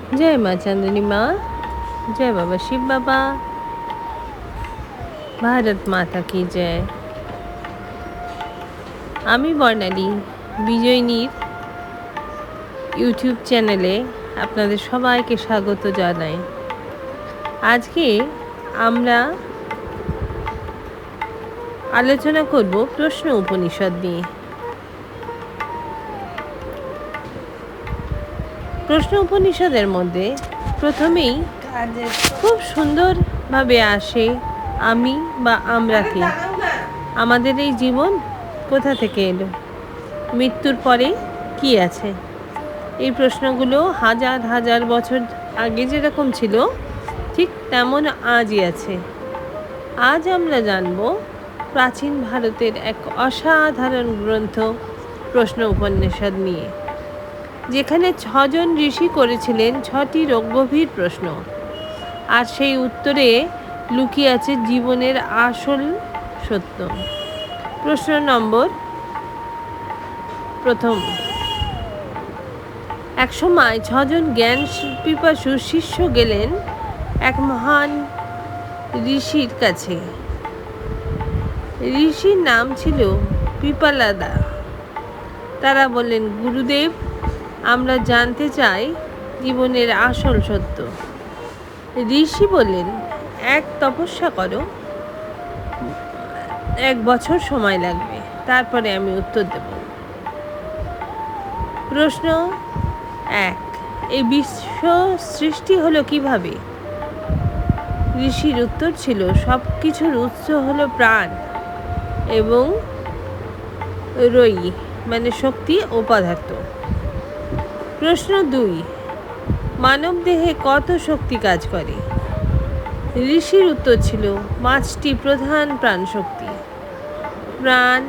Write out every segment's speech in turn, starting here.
जय माँ चांदनी माँ, जय बाबा शिव बाबा, भारत माता की जय। আমি বর্ণালী বিজয়িনীর ইউটিউব চ্যানেলে আপনাদের সবাইকে স্বাগত জানাই। আজকে আমরা আলোচনা করব প্রশ্ন উপনিষদ নিয়ে। প্রশ্ন উপনিষদের মধ্যে প্রথমেই খুব সুন্দরভাবে আসে আমি বা আমরা কে, আমাদের এই জীবন কোথা থেকে এলো, মৃত্যুর পরে কি আছে। এই প্রশ্নগুলো হাজার হাজার বছর আগে যেরকম ছিল ঠিক তেমন আজই আছে। আজ আমরা জানব প্রাচীন ভারতের এক অসাধারণ গ্রন্থ প্রশ্ন উপনিষদ নিয়ে, যেখানে 6 জন ঋষি করেছিলেন 6টি গভীর প্রশ্ন, আর সেই উত্তরে লুকিয়ে আছে জীবনের আসল সত্য। প্রশ্ন নম্বর প্রথম। এক সময় 6 জন জ্ঞান পিপাসু শিষ্য গেলেন এক মহান ঋষির কাছে। ঋষির নাম ছিল পিপালাদা। তারা বললেন, গুরুদেব, আমরা জানতে চাই জীবনের আসল সত্য। ঋষি বললেন, এক তপস্যা করো, 1 বছর সময় লাগবে, তারপরে আমি উত্তর দেব। প্রশ্ন 1, এই বিশ্ব সৃষ্টি হলো কিভাবে? ঋষির উত্তর ছিল, সব কিছুর উৎস হলো প্রাণ এবং রই মানে শক্তি ও পদার্থ। প্রশ্ন 2, মানব দেহে কত শক্তি কাজ করে? ঋষির উত্তর ছিল 5টি প্রধান প্রাণ শক্তি: প্রাণ,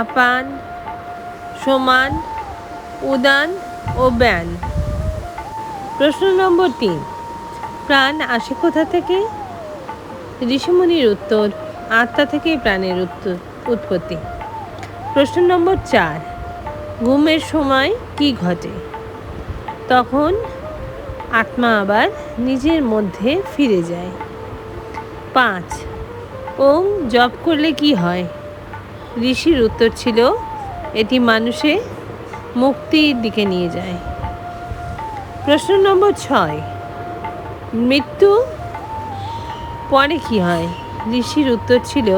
আপান, সমান, উদান ও ব্যান। প্রশ্ন নম্বর 3, প্রাণ আসে কোথা থেকে? ঋষিমুনির উত্তর, আত্মা থেকেই প্রাণের উৎপত্তি। প্রশ্ন নম্বর 4, ঘুমের সময় কি ঘটে? তখন আত্মা আবার নিজের মধ্যে ফিরে যায়। 5, ওম জপ করলে কি হয়? ঋষির উত্তর ছিল, এটি মানুষে মুক্তির দিকে নিয়ে যায়। প্রশ্ন নম্বর 6, মৃত্যু পরে কি হয়? ঋষির উত্তর ছিল,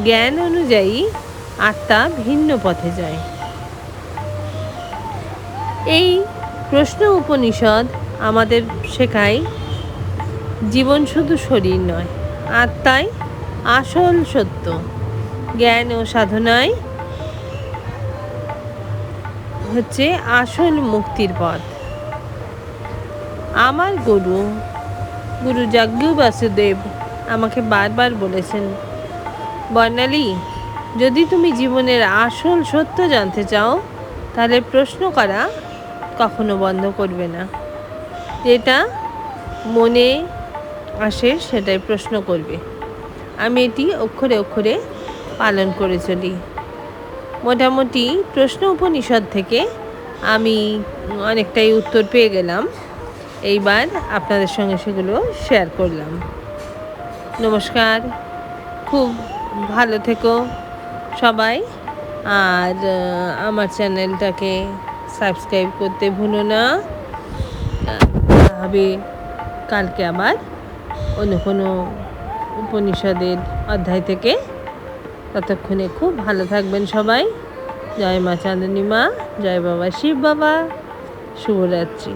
জ্ঞান অনুযায়ী আত্মা ভিন্ন পথে যায়। এই প্রশ্ন উপনিষদ আমাদের শেখায়, জীবন শুধু শরীর নয়, আত্মাই আসল সত্য। জ্ঞান ও সাধনায় হচ্ছে আসল মুক্তির পথ। আমার গুরু যাজ্ঞু বাসুদেব আমাকে বারবার বলেছেন, বর্ণালী, যদি তুমি জীবনের আসল সত্য জানতে চাও, তাহলে প্রশ্ন করা কখনো বন্ধ করবে না। যেটা মনে আসে সেটাই প্রশ্ন করবে। আমি এটি অক্ষরে অক্ষরে পালন করে চলি। মোটামুটি প্রশ্ন উপনিষদ থেকে আমি অনেকটাই উত্তর পেয়ে গেলাম। এইবার আপনাদের সঙ্গে সেগুলো শেয়ার করলাম। নমস্কার, খুব ভালো থেকো সবাই, আর আমার চ্যানেলটাকে সাবস্ক্রাইব করতে ভুলো না। হবে কালকে আবার অন্য কোনো উপনিষদের অধ্যায় থেকে। ততক্ষণে খুব ভালো থাকবেন সবাই। জয় মা চাঁদনী মা, জয় বাবা শিব বাবা, শুভরাত্রি।